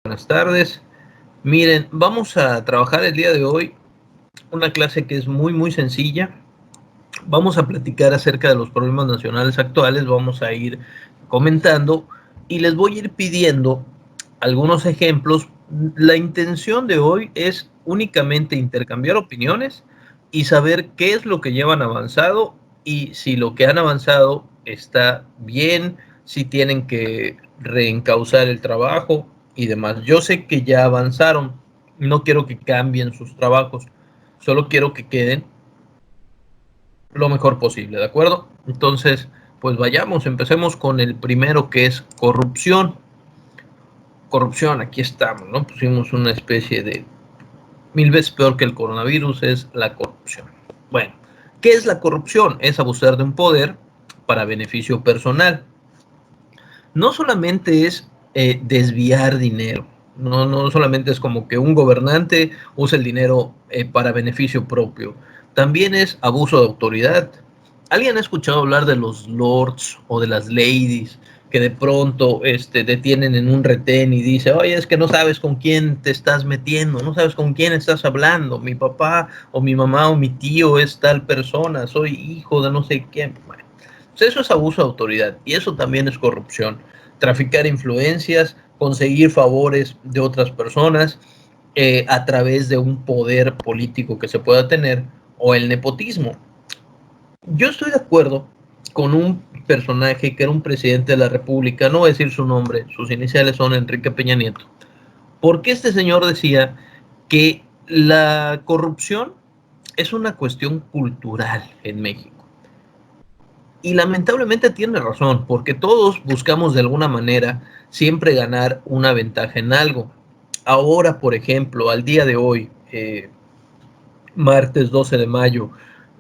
Buenas tardes. Miren, vamos a trabajar el día de hoy una clase que es muy sencilla. Vamos a platicar acerca de los problemas nacionales actuales, vamos a ir comentando y les voy a ir pidiendo algunos ejemplos. La intención de hoy es únicamente intercambiar opiniones y saber qué es lo que llevan avanzado y si lo que han avanzado está bien, si tienen que reencauzar el trabajo y demás. Yo sé que ya avanzaron, no quiero que cambien sus trabajos, solo quiero que queden lo mejor posible, ¿de acuerdo? Entonces, pues vayamos, empecemos con el primero que es corrupción. Corrupción, aquí estamos, ¿no? Pusimos una especie de mil veces peor que el coronavirus, es la corrupción. Bueno, ¿qué es la corrupción? Es abusar de un poder para beneficio personal. No solamente es desviar dinero, no solamente es como que un gobernante usa el dinero para beneficio propio, también es abuso de autoridad. ¿Alguien ha escuchado hablar de los lords o de las ladies que de pronto detienen en un retén y dice, oye, es que no sabes con quién te estás metiendo, no sabes con quién estás hablando, mi papá o mi mamá o mi tío es tal persona, soy hijo de no sé quién? Bueno, pues eso es abuso de autoridad y eso también es corrupción. Traficar influencias, conseguir favores de otras personas a través de un poder político que se pueda tener o el nepotismo. Yo estoy de acuerdo con un personaje que era un presidente de la República, no voy a decir su nombre, sus iniciales son Enrique Peña Nieto, porque este señor decía que la corrupción es una cuestión cultural en México. Y lamentablemente tiene razón, porque todos buscamos de alguna manera siempre ganar una ventaja en algo. Ahora, por ejemplo, al día de hoy, martes 12 de mayo,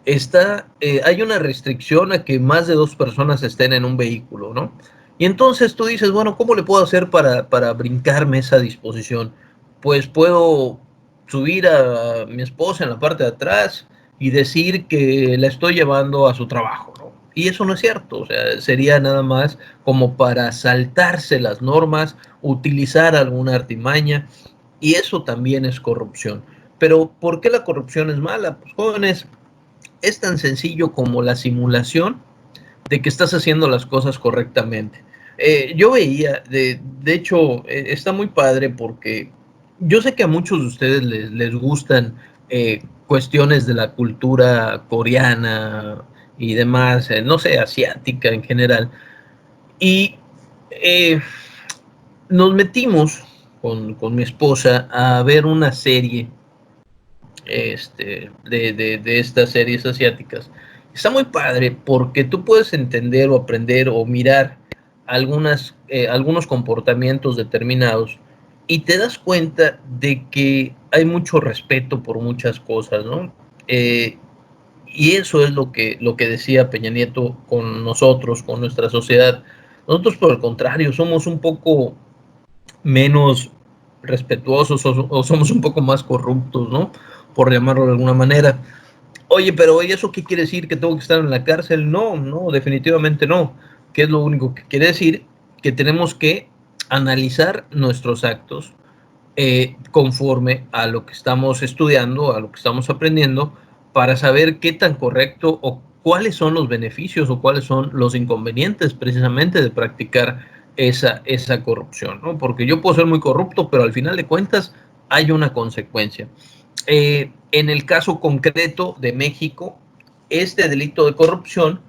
hay una restricción a que más de dos personas estén en un vehículo, ¿no? Y entonces tú dices, bueno, ¿cómo le puedo hacer para brincarme esa disposición? Pues puedo subir a mi esposa en la parte de atrás y decir que la estoy llevando a su trabajo, ¿no? Y eso no es cierto, o sea, sería nada más como para saltarse las normas, utilizar alguna artimaña, y eso también es corrupción. Pero ¿por qué la corrupción es mala? Pues jóvenes, es tan sencillo como la simulación de que estás haciendo las cosas correctamente. Yo veía, de hecho, está muy padre porque yo sé que a muchos de ustedes les gustan cuestiones de la cultura coreana y demás, no sé, asiática en general. Y eh, nos metimos con mi esposa a ver una serie de estas series asiáticas. Está muy padre porque tú puedes entender o aprender o mirar algunos comportamientos determinados y te das cuenta de que hay mucho respeto por muchas cosas, ¿no? Y eso es lo que decía Peña Nieto con nosotros, con nuestra sociedad. Nosotros, por el contrario, somos un poco menos respetuosos o somos un poco más corruptos, ¿no? Por llamarlo de alguna manera. Oye, pero ¿y eso qué quiere decir? ¿Que tengo que estar en la cárcel? No, no, definitivamente no. ¿Qué es lo único que quiere decir? Que tenemos que analizar nuestros actos conforme a lo que estamos estudiando, a lo que estamos aprendiendo, para saber qué tan correcto o cuáles son los beneficios o cuáles son los inconvenientes precisamente de practicar esa corrupción, ¿no? Porque yo puedo ser muy corrupto, pero al final de cuentas hay una consecuencia. En el caso concreto de México, este delito de corrupción,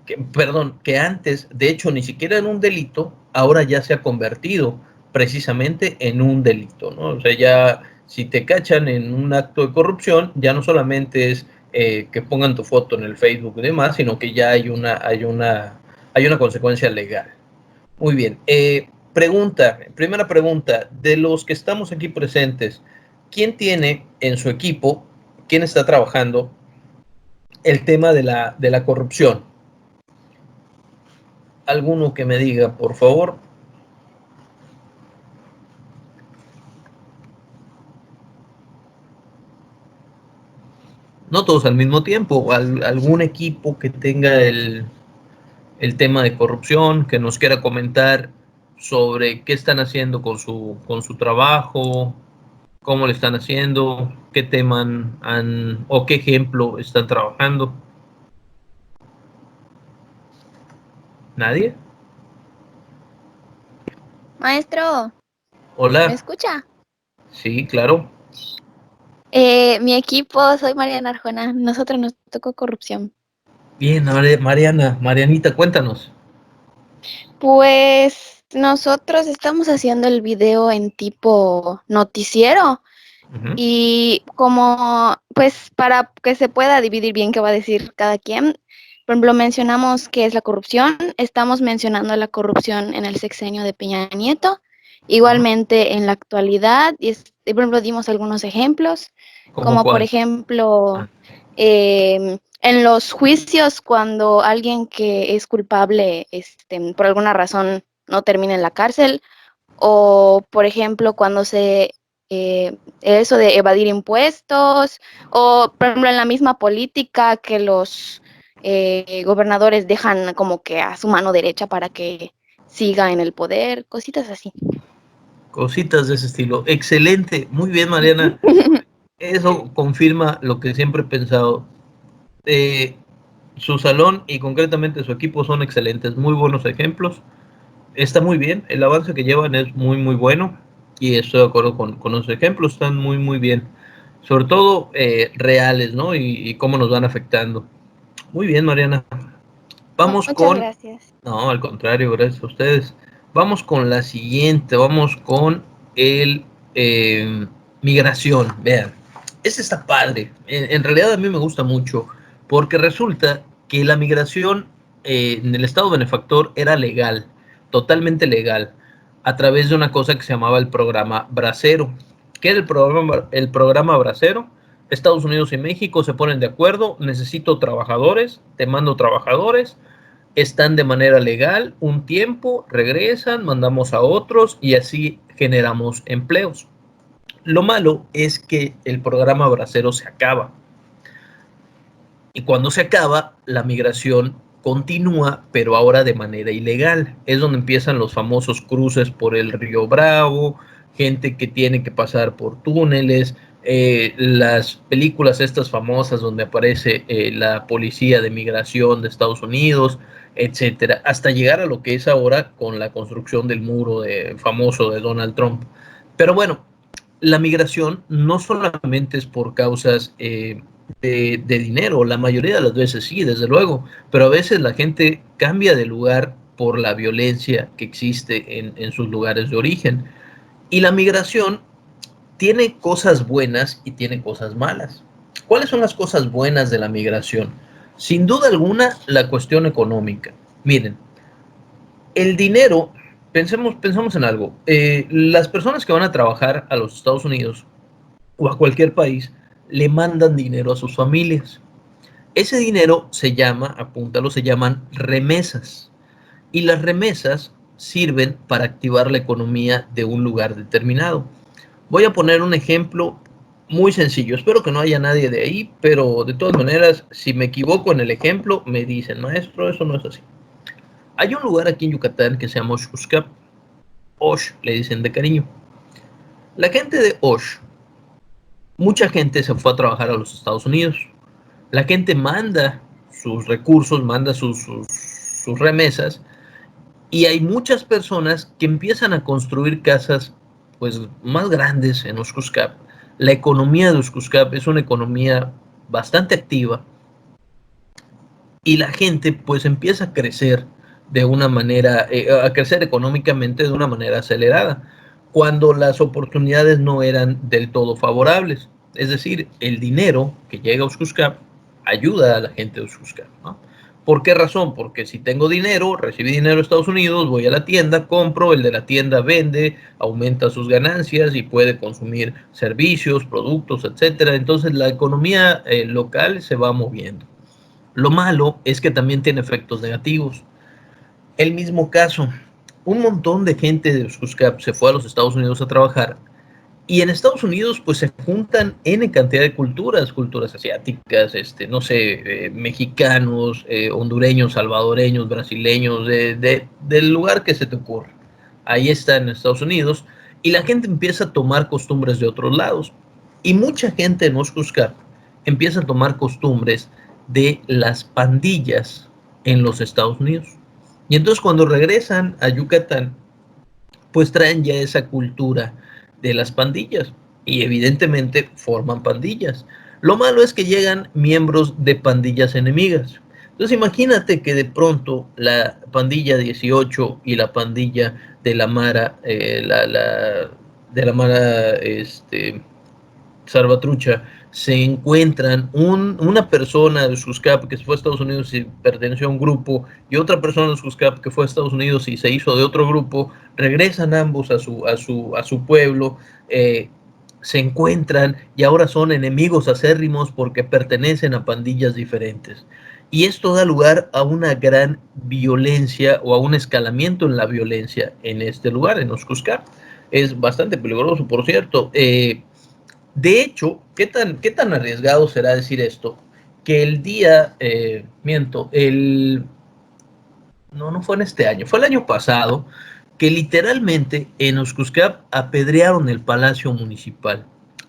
que antes, de hecho, ni siquiera era un delito, ahora ya se ha convertido precisamente en un delito, ¿no? O sea, ya si te cachan en un acto de corrupción, ya no solamente es que pongan tu foto en el Facebook y demás, sino que ya hay una consecuencia legal. Muy bien. Primera pregunta, de los que estamos aquí presentes, ¿quién tiene en su equipo, quién está trabajando el tema de la corrupción? Alguno que me diga, por favor. No todos al mismo tiempo, algún equipo que tenga el tema de corrupción, que nos quiera comentar sobre qué están haciendo con su trabajo, cómo le están haciendo, qué tema han o qué ejemplo están trabajando. ¿Nadie? Maestro, ¿me Hola. escucha? Sí, claro. Mi equipo, soy Mariana Arjona. Nosotros nos tocó corrupción. Bien, Mariana, Marianita, cuéntanos. Pues nosotros estamos haciendo el video en tipo noticiero Ujú. y como, pues para que se pueda dividir bien qué va a decir cada quien, por ejemplo, mencionamos qué es la corrupción. Estamos mencionando la corrupción en el sexenio de Peña Nieto, Ajá. igualmente en la actualidad, y, por ejemplo, dimos algunos ejemplos, ¿Cómo como por cuál? ejemplo, Ah, en los juicios, cuando alguien que es culpable, por alguna razón no termina en la cárcel, o por ejemplo, cuando eso de evadir impuestos, o por ejemplo en la misma política que los gobernadores dejan como que a su mano derecha para que siga en el poder, cositas así. cositas de ese estilo. Excelente. Muy bien, Mariana. Eso confirma lo que siempre he pensado. Eh, Su salón y concretamente su equipo son excelentes, muy buenos ejemplos. Está muy bien, el avance que llevan es muy, muy bueno y estoy de acuerdo con los ejemplos, están muy, muy bien. Sobre todo reales, ¿no? Y cómo nos van afectando. Muy bien, Mariana. Vamos Muchas con... gracias. No, al contrario, gracias a ustedes. Vamos con la siguiente, vamos con el migración. Vean, este está padre. En realidad a mí me gusta mucho porque resulta que la migración en el estado benefactor era legal, totalmente legal, a través de una cosa que se llamaba el programa Bracero. ¿Qué era el programa Bracero? Estados Unidos y México se ponen de acuerdo, necesito trabajadores, te mando trabajadores, están de manera legal un tiempo, regresan, mandamos a otros y así generamos empleos. Lo malo es que el programa Bracero se acaba. Y cuando se acaba, la migración continúa, pero ahora de manera ilegal. Es donde empiezan los famosos cruces por el río Bravo, gente que tiene que pasar por túneles, las películas estas famosas donde aparece la policía de migración de Estados Unidos, etcétera, hasta llegar a lo que es ahora con la construcción del muro famoso de Donald Trump. Pero bueno, la migración no solamente es por causas de dinero, la mayoría de las veces sí, desde luego, pero a veces la gente cambia de lugar por la violencia que existe en sus lugares de origen. Y la migración tiene cosas buenas y tiene cosas malas. ¿Cuáles son las cosas buenas de la migración? Sin duda alguna, la cuestión económica. Miren, el dinero, pensemos en algo, las personas que van a trabajar a los Estados Unidos o a cualquier país le mandan dinero a sus familias. Ese dinero se llama, apúntalo, se llaman remesas. Y las remesas sirven para activar la economía de un lugar determinado. Voy a poner un ejemplo muy sencillo. Espero que no haya nadie de ahí, pero de todas maneras, si me equivoco en el ejemplo, me dicen, maestro, eso no es así. Hay un lugar aquí en Yucatán que se llama Oshkushkap. Osh, le dicen de cariño. La gente de Osh, mucha gente se fue a trabajar a los Estados Unidos. La gente manda sus recursos, manda sus remesas y hay muchas personas que empiezan a construir casas pues más grandes en Oshkushkap. La economía de Oshkushkap es una economía bastante activa y la gente pues empieza a crecer de una manera, a crecer económicamente de una manera acelerada, cuando las oportunidades no eran del todo favorables. Es decir, el dinero que llega a Oshkushkap ayuda a la gente de Oshkushkap, ¿no? ¿Por qué razón? Porque si tengo dinero, recibí dinero de Estados Unidos, voy a la tienda, compro, el de la tienda vende, aumenta sus ganancias y puede consumir servicios, productos, etcétera. Entonces la economía local se va moviendo. Lo malo es que también tiene efectos negativos. El mismo caso, un montón de gente de Oshkushkap se fue a los Estados Unidos a trabajar y en Estados Unidos pues se juntan N cantidad de culturas, culturas asiáticas, no sé, mexicanos, hondureños, salvadoreños, brasileños, del lugar que se te ocurra. ahí está en Estados Unidos, y la gente empieza a tomar costumbres de otros lados. Y mucha gente en Oshkoshka empieza a tomar costumbres de las pandillas en los Estados Unidos. Y entonces cuando regresan a Yucatán, pues traen ya esa cultura de las pandillas y evidentemente forman pandillas. Lo malo es que llegan miembros de pandillas enemigas. Entonces imagínate que de pronto la pandilla 18 y la pandilla de la Mara, de la Mara Salvatrucha, se encuentran una persona de Xuscap que se fue a Estados Unidos y perteneció a un grupo, y otra persona de Xuscap que fue a Estados Unidos y se hizo de otro grupo, regresan ambos a su pueblo, se encuentran y ahora son enemigos acérrimos porque pertenecen a pandillas diferentes. Y esto da lugar a una gran violencia o a un escalamiento en la violencia en este lugar, en Oshkoshka. Es bastante peligroso, por cierto. De hecho, qué tan arriesgado será decir esto? Que el día, miento, no fue en este año, fue el año pasado, que literalmente en Oshkoshka apedrearon el Palacio Municipal.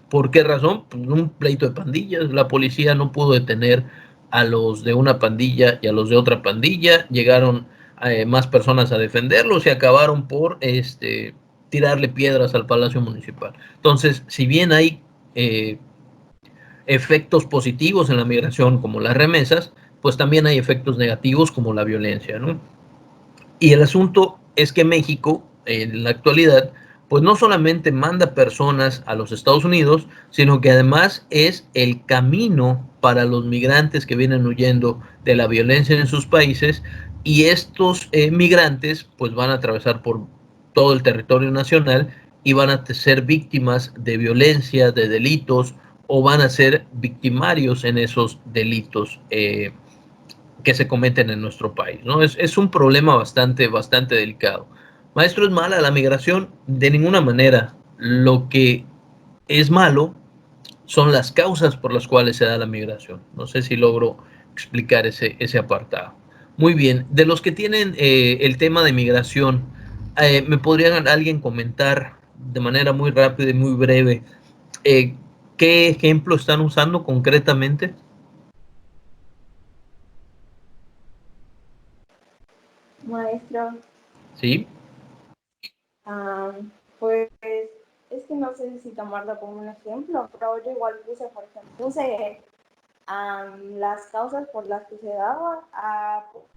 ¿Por qué razón? Pues un pleito de pandillas, la policía no pudo detener a los de una pandilla y a los de otra pandilla, llegaron más personas a defenderlos y acabaron por tirarle piedras al Palacio Municipal. Entonces, si bien hay eh, efectos positivos en la migración como las remesas, pues también hay efectos negativos como la violencia, ¿no? Y el asunto es que México, en la actualidad, pues no solamente manda personas a los Estados Unidos, sino que además es el camino para los migrantes que vienen huyendo de la violencia en sus países, y estos migrantes pues van a atravesar por todo el territorio nacional y van a ser víctimas de violencia, de delitos, o van a ser victimarios en esos delitos que se cometen en nuestro país, ¿no? Es un problema bastante delicado. Maestro, ¿es mala la migración? De ninguna manera. Lo que es malo son las causas por las cuales se da la migración. No sé si logro explicar ese apartado. Muy bien, de los que tienen el tema de migración, ¿me podrían alguien comentar de manera muy rápida y muy breve eh, qué ejemplo están usando concretamente? Maestro, Sí. pues es que no sé si tomarlo como un ejemplo, pero yo igual puse las causas por las que se daba,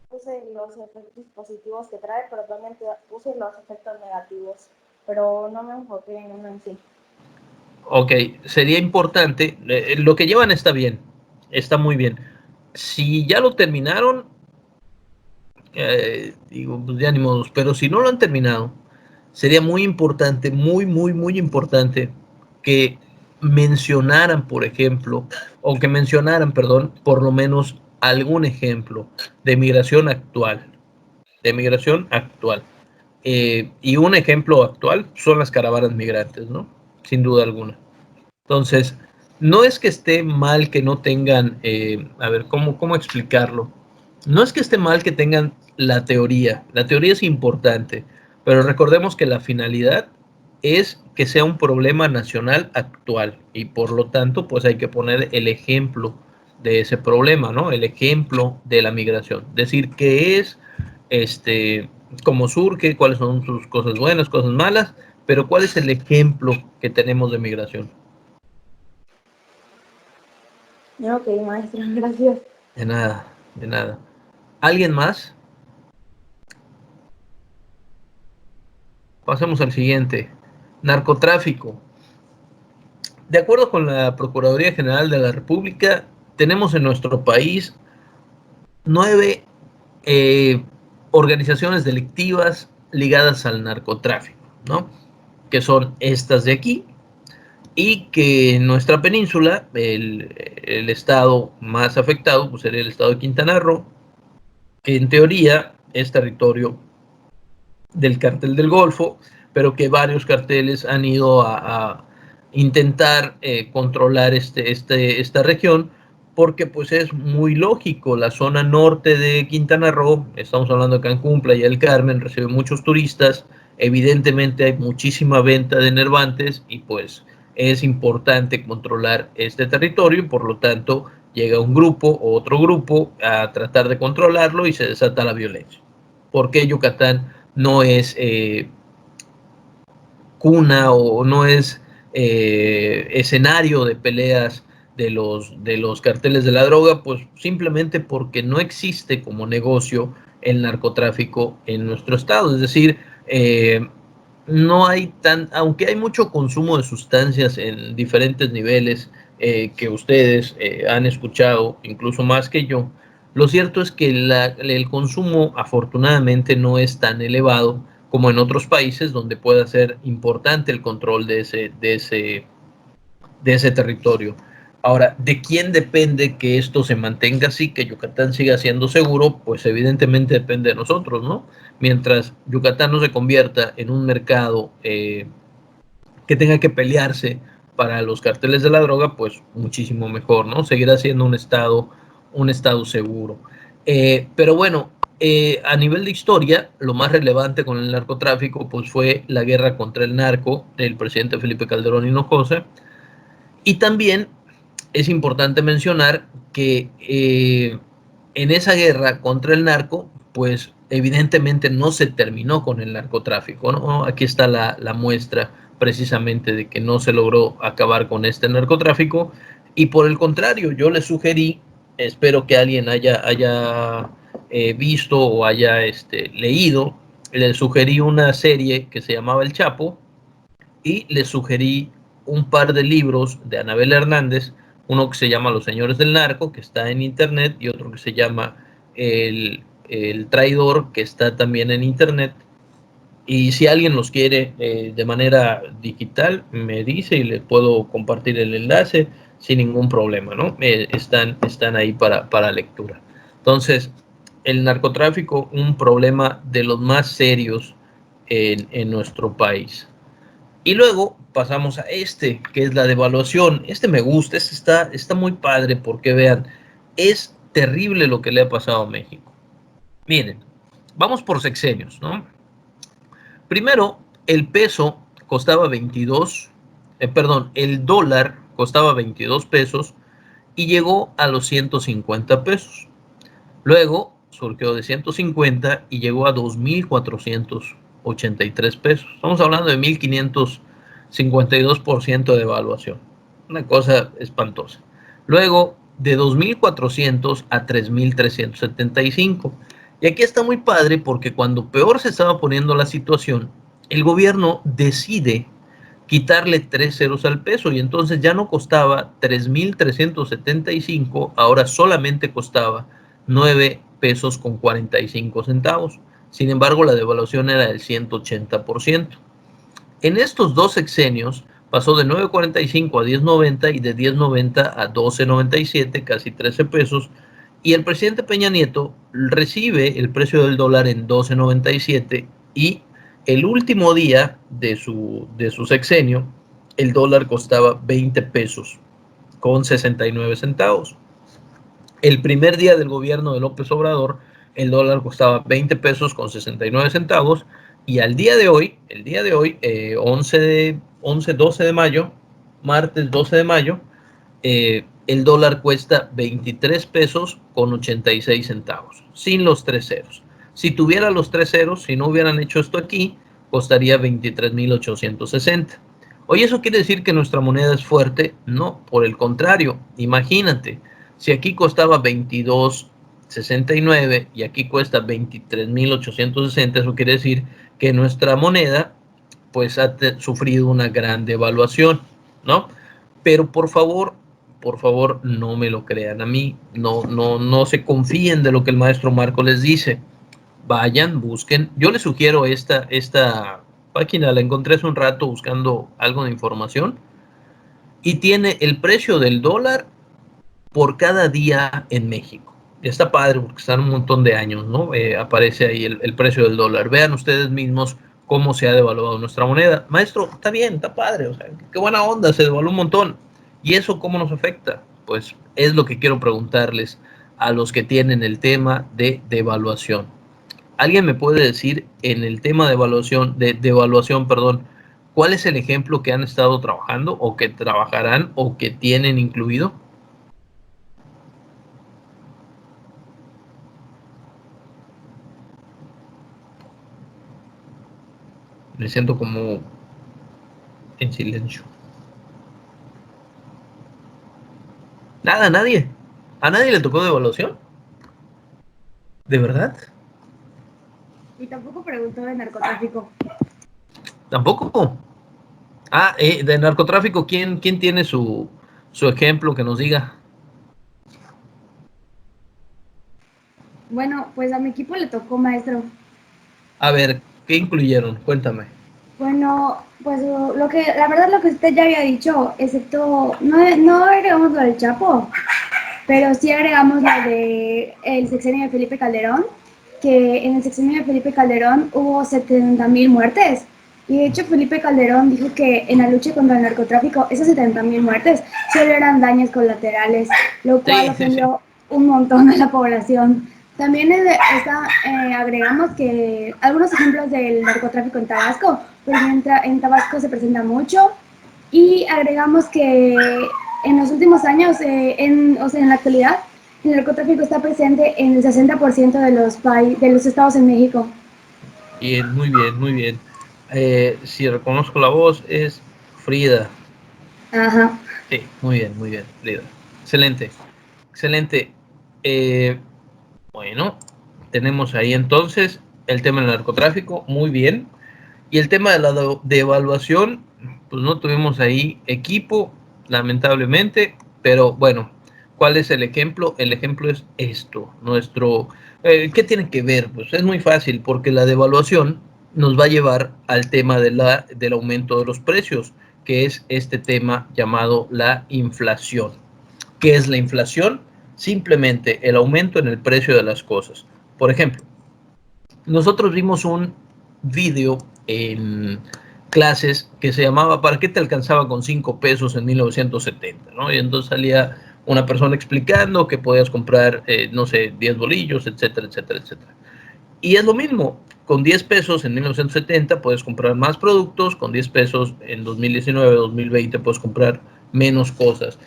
puse los efectos positivos que trae, pero también puse los efectos negativos, pero no me enfoqué en uno en sí. Ok, sería importante, lo que llevan está bien, está muy bien. Si ya lo terminaron, digo, pues ya ni modos, pero si no lo han terminado, sería muy importante, muy importante que mencionaran, por ejemplo, o que mencionaran, perdón, por lo menos algún ejemplo de migración actual, de migración actual. Y un ejemplo actual son las caravanas migrantes, ¿no? Sin duda alguna. Entonces, no es que esté mal que no tengan, a ver, ¿cómo explicarlo? No es que esté mal que tengan la teoría es importante, pero recordemos que la finalidad es que sea un problema nacional actual y por lo tanto, pues hay que poner el ejemplo de ese problema, ¿no? El ejemplo de la migración, decir qué es, este, cómo surge, cuáles son sus cosas buenas, cosas malas, pero cuál es el ejemplo que tenemos de migración. Ok, maestro, gracias. De nada, de nada. ¿Alguien más? Pasemos al siguiente. Narcotráfico. De acuerdo con la Procuraduría General de la República, tenemos en nuestro país 9 organizaciones delictivas ligadas al narcotráfico, ¿no? Que son estas de aquí, y que en nuestra península, el estado más afectado, pues sería el estado de Quintana Roo, que en teoría es territorio del cártel del Golfo, pero que varios carteles han ido a intentar controlar esta región, porque pues es muy lógico, la zona norte de Quintana Roo, estamos hablando de Cancún, Playa del Carmen, recibe muchos turistas, Evidentemente hay muchísima venta de enervantes y pues es importante controlar este territorio y por lo tanto llega un grupo o otro grupo a tratar de controlarlo y se desata la violencia. ¿Por qué Yucatán no es cuna o no es escenario de peleas de los carteles de la droga? Pues simplemente porque no existe como negocio el narcotráfico en nuestro estado. Es decir, no hay aunque hay mucho consumo de sustancias en diferentes niveles que ustedes han escuchado, incluso más que yo, lo cierto es que el consumo afortunadamente no es tan elevado como en otros países donde pueda ser importante el control de ese territorio. Ahora, ¿de quién depende que esto se mantenga así, que Yucatán siga siendo seguro? Pues evidentemente depende de nosotros, ¿no? Mientras Yucatán no se convierta en un mercado que tenga que pelearse para los carteles de la droga, pues muchísimo mejor, ¿no? Seguirá siendo un estado seguro. Pero bueno, a nivel de historia, lo más relevante con el narcotráfico, pues fue la guerra contra el narco del presidente Felipe Calderón Hinojosa. Y también es importante mencionar que en esa guerra contra el narco, pues evidentemente no se terminó con el narcotráfico, ¿no? Aquí está la muestra precisamente de que no se logró acabar con este narcotráfico y por el contrario, yo le sugerí, espero que alguien haya visto o haya leído, le sugerí una serie que se llamaba El Chapo y le sugerí un par de libros de Anabel Hernández, uno que se llama Los Señores del Narco, que está en internet, y otro que se llama El Traidor, que está también en internet. Y si alguien los quiere de manera digital, me dice y le puedo compartir el enlace sin ningún problema, ¿no? Están ahí para lectura. Entonces, el narcotráfico, un problema de los más serios en nuestro país. Y luego pasamos a que es la devaluación. Me gusta, está muy padre porque vean, es terrible lo que le ha pasado a México. Miren, vamos por sexenios, ¿no? Primero, el peso costaba 22, el dólar costaba 22 pesos y llegó a los 150 pesos. Luego surgió de 150 y llegó a 2,483 pesos. Estamos hablando de 1,552% de devaluación. Una cosa espantosa. Luego de 2,400 a 3,375. Y aquí está muy padre porque cuando peor se estaba poniendo la situación, el gobierno decide quitarle 3 ceros al peso y entonces ya no costaba 3,375, ahora solamente costaba 9 pesos con 45 centavos. Sin embargo, la devaluación era del 180%. En estos dos sexenios pasó de 9.45 a 10.90 y de 10.90 a 12.97, casi 13 pesos. Y el presidente Peña Nieto recibe el precio del dólar en 12.97 y el último día de su sexenio, el dólar costaba 20 pesos con 69 centavos. El primer día del gobierno de López Obrador, el dólar costaba 20 pesos con 69 centavos y al día de hoy, 12 de mayo, martes 12 de mayo, el dólar cuesta 23 pesos con 86 centavos, sin los 3 ceros. Si tuviera los 3 ceros, si no hubieran hecho esto aquí, costaría 23,860. Oye, ¿eso quiere decir que nuestra moneda es fuerte? No, por el contrario, imagínate, si aquí costaba 22,69 y aquí cuesta 23,860, eso quiere decir que nuestra moneda pues ha sufrido una gran devaluación, ¿no? Pero por favor, no me lo crean a mí, no se confíen de lo que el maestro Marco les dice. Vayan, busquen. Yo les sugiero esta página, la encontré hace un rato buscando algo de información y tiene el precio del dólar por cada día en México. Está padre porque están un montón de años, ¿no? Aparece ahí el precio del dólar. Vean ustedes mismos cómo se ha devaluado nuestra moneda. Maestro, está bien, está padre, o sea, qué buena onda, se devaluó un montón. ¿Y eso cómo nos afecta? Pues es lo que quiero preguntarles a los que tienen el tema de devaluación. ¿Alguien me puede decir en el tema de evaluación, de evaluación, perdón, cuál es el ejemplo que han estado trabajando o que trabajarán o que tienen incluido? Me siento como en silencio. Nada, nadie. ¿A nadie le tocó de evaluación? ¿De verdad? Y tampoco preguntó de narcotráfico. ¿Tampoco? Ah, de narcotráfico, ¿quién tiene su ejemplo que nos diga? Bueno, pues a mi equipo le tocó maestro. A ver, ¿qué incluyeron? Cuéntame. Bueno, pues la verdad lo que usted ya había dicho, excepto, no agregamos lo del Chapo, pero sí agregamos la de el sexenio de Felipe Calderón, que en el sexenio de Felipe Calderón hubo 70.000 muertes. Y de hecho Felipe Calderón dijo que en la lucha contra el narcotráfico, esas 70.000 muertes solo eran daños colaterales, lo cual Sí, sí, sí. ofendió un montón a la población. También agregamos que algunos ejemplos del narcotráfico en Tabasco, porque en Tabasco se presenta mucho, y agregamos que en los últimos años, o sea, en la actualidad, el narcotráfico está presente en el 60% de los estados en México. Bien, muy bien, muy bien. Si reconozco la voz, es Frida. Ajá. Sí, muy bien, Frida. Excelente, excelente. Bueno, tenemos ahí entonces el tema del narcotráfico, muy bien. Y el tema de la de evaluación, pues no tuvimos ahí equipo, lamentablemente, pero bueno, ¿cuál es el ejemplo? El ejemplo es esto, ¿qué tiene que ver? Pues es muy fácil, porque la devaluación nos va a llevar al tema del aumento de los precios, que es este tema llamado la inflación. ¿Qué es la inflación? Simplemente el aumento en el precio de las cosas. Por ejemplo, nosotros vimos un video en clases que se llamaba ¿Para qué te alcanzaba con 5 pesos en 1970? ¿No? Y entonces salía una persona explicando que podías comprar, no sé, 10 bolillos, etcétera, etcétera, etcétera. Y es lo mismo, con 10 pesos en 1970 puedes comprar más productos, con 10 pesos en 2019, 2020 puedes comprar menos cosas.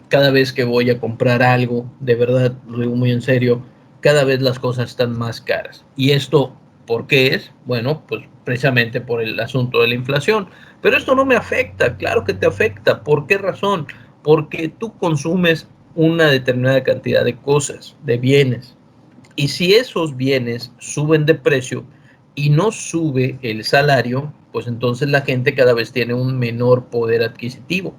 Cada vez que voy a comprar algo, de verdad, lo digo muy en serio, cada vez las cosas están más caras. ¿Y esto por qué es? Bueno, pues precisamente por el asunto de la inflación. Pero esto no me afecta, claro que te afecta. ¿Por qué razón? Porque tú consumes una determinada cantidad de cosas, de bienes, y si esos bienes suben de precio y no sube el salario, pues entonces la gente cada vez tiene un menor poder adquisitivo.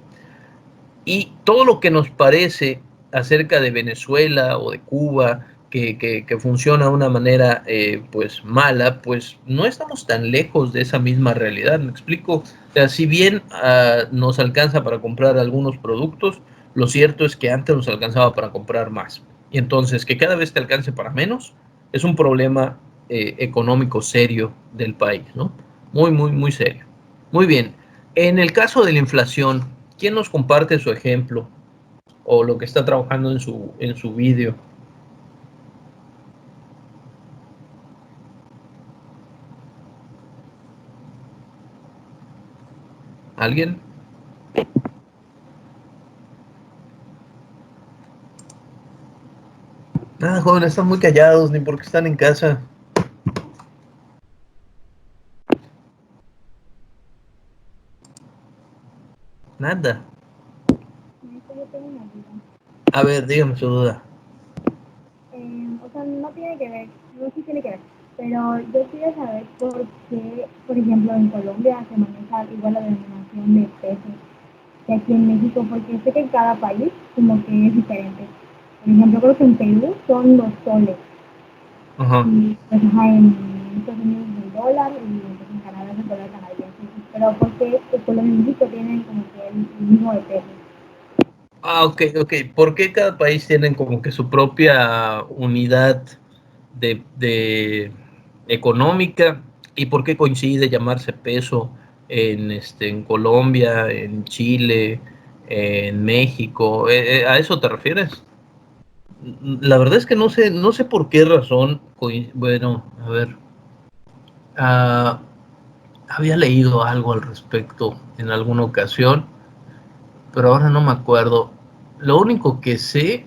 Y todo lo que nos parece acerca de Venezuela o de Cuba, que funciona de una manera pues mala, pues no estamos tan lejos de esa misma realidad, ¿me explico? O sea, si bien nos alcanza para comprar algunos productos, lo cierto es que antes nos alcanzaba para comprar más. Y entonces que cada vez te alcance para menos es un problema económico serio del país, ¿no? Muy, muy, muy serio. Muy bien. En el caso de la inflación, ¿quién nos comparte su ejemplo o lo que está trabajando en su vídeo? ¿Alguien? Nada, jóvenes, están muy callados, ni porque están en casa. Nada. Yo tengo una duda. A ver, dígame su duda. O sea, no tiene que ver, no sí tiene que ver, pero yo quería saber por qué, por ejemplo, en Colombia se maneja igual la denominación de pesos que aquí en México, porque sé que en cada país como que es diferente. Por ejemplo, creo que en Perú son los soles, Ajá. y pues ajá, en Estados Unidos es el dólar, y pues, en Canadá es el dólar canadiense. Pero ¿por qué Colombia y México tienen como que el mismo de pesos? Ah, ok, ok. ¿Por qué cada país tiene como que su propia unidad de económica y por qué coincide llamarse peso en Colombia, en Chile, en México? ¿A eso te refieres? la verdad es que no sé por qué razón, bueno, a ver, uh, había leído algo al respecto en alguna ocasión, pero ahora no me acuerdo. Lo único que sé,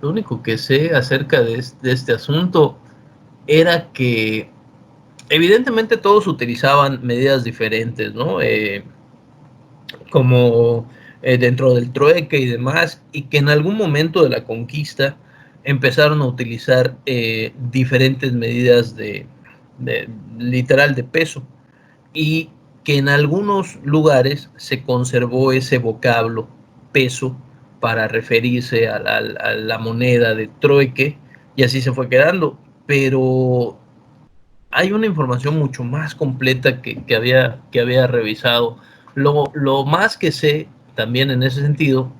lo único que sé acerca de este asunto era que evidentemente todos utilizaban medidas diferentes, ¿no? Como dentro del trueque y demás, y que en algún momento de la conquista empezaron a utilizar diferentes medidas de literal de peso, y que en algunos lugares se conservó ese vocablo peso para referirse a la moneda de trueque, y así se fue quedando. Pero hay una información mucho más completa que había revisado. Lo más que sé también en ese sentido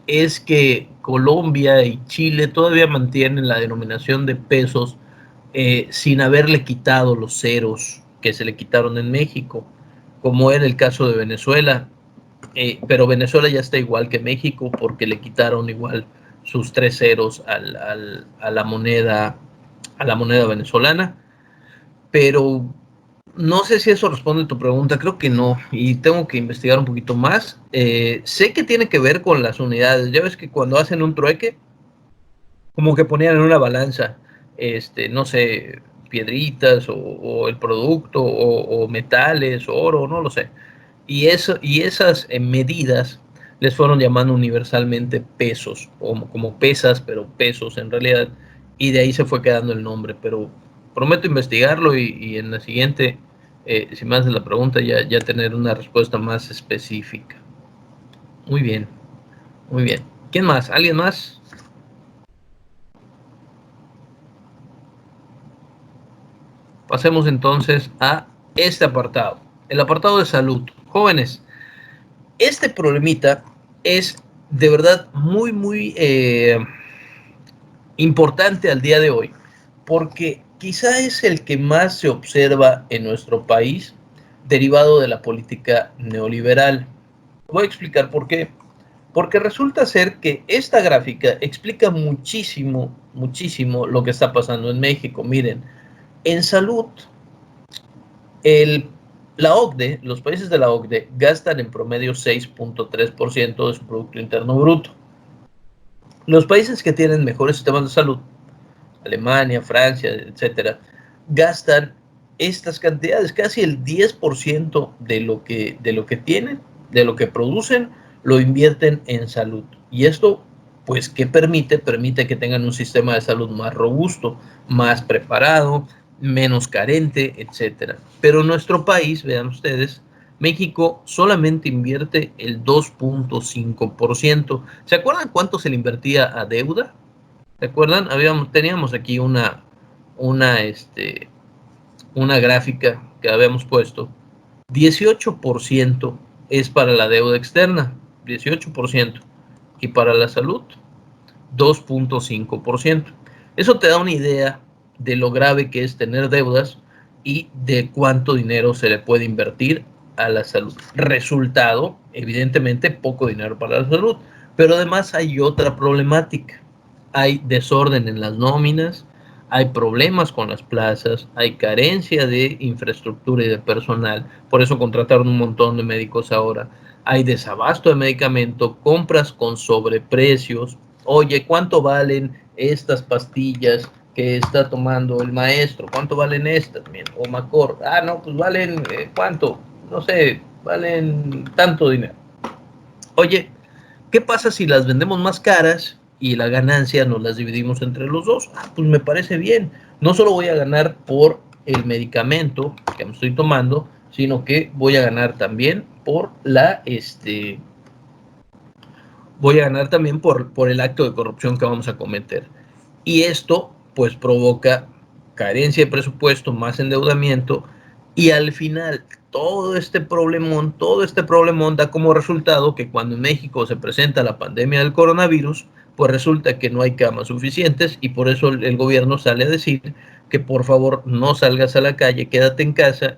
es que Colombia y Chile todavía mantienen la denominación de pesos sin haberle quitado los ceros que se le quitaron en México, como era el caso de Venezuela. Pero Venezuela ya está igual que México porque le quitaron igual sus tres ceros a la moneda venezolana. Pero no sé si eso responde a tu pregunta, creo que no, y tengo que investigar un poquito más. Sé que tiene que ver con las unidades. Ya ves que cuando hacen un trueque, como que ponían en una balanza, no sé, piedritas o el producto o metales, oro, no lo sé. Y esas medidas les fueron llamando universalmente pesos, como pesas, pero pesos en realidad, y de ahí se fue quedando el nombre. Pero prometo investigarlo y en la siguiente, si me haces la pregunta, ya tener una respuesta más específica. Muy bien, muy bien. ¿Quién más? ¿Alguien más? Pasemos entonces a este apartado, el apartado de salud. Jóvenes, este problemita es de verdad muy importante al día de hoy, porque quizá es el que más se observa en nuestro país derivado de la política neoliberal. Voy a explicar por qué. Porque resulta ser que esta gráfica explica muchísimo lo que está pasando en México. Miren, en salud, el, la OCDE, los países de la OCDE gastan en promedio 6.3% de su Producto Interno Bruto. Los países que tienen mejores sistemas de salud, Alemania, Francia, etcétera, gastan estas cantidades, casi el 10% de lo que tienen, de lo que producen, lo invierten en salud. Y esto, pues, ¿qué permite? Permite que tengan un sistema de salud más robusto, más preparado, menos carente, etcétera. Pero nuestro país, vean ustedes, México solamente invierte el 2.5%. ¿Se acuerdan cuánto se le invertía a deuda? ¿Se acuerdan? Teníamos aquí una, este, una gráfica que habíamos puesto. 18% es para la deuda externa, 18%. Y para la salud, 2.5%. Eso te da una idea de lo grave que es tener deudas y de cuánto dinero se le puede invertir a la salud. Resultado, evidentemente, poco dinero para la salud. Pero además hay otra problemática. Hay desorden en las nóminas, hay problemas con las plazas, hay carencia de infraestructura y de personal. Por eso contrataron un montón de médicos ahora. Hay desabasto de medicamento, compras con sobreprecios. Oye, ¿cuánto valen estas pastillas que está tomando el maestro? ¿Cuánto valen estas? O Macor. Ah, no, pues valen, ¿cuánto? No sé, valen tanto dinero. Oye, ¿qué pasa si las vendemos más caras y la ganancia nos las dividimos entre los dos? Ah, pues me parece bien. No solo voy a ganar por el medicamento que me estoy tomando, sino que voy a ganar también por voy a ganar también por el acto de corrupción que vamos a cometer. Y esto pues provoca carencia de presupuesto, más endeudamiento, y al final todo este problemón da como resultado que cuando en México se presenta la pandemia del coronavirus, pues resulta que no hay camas suficientes, y por eso el gobierno sale a decir que por favor no salgas a la calle, quédate en casa,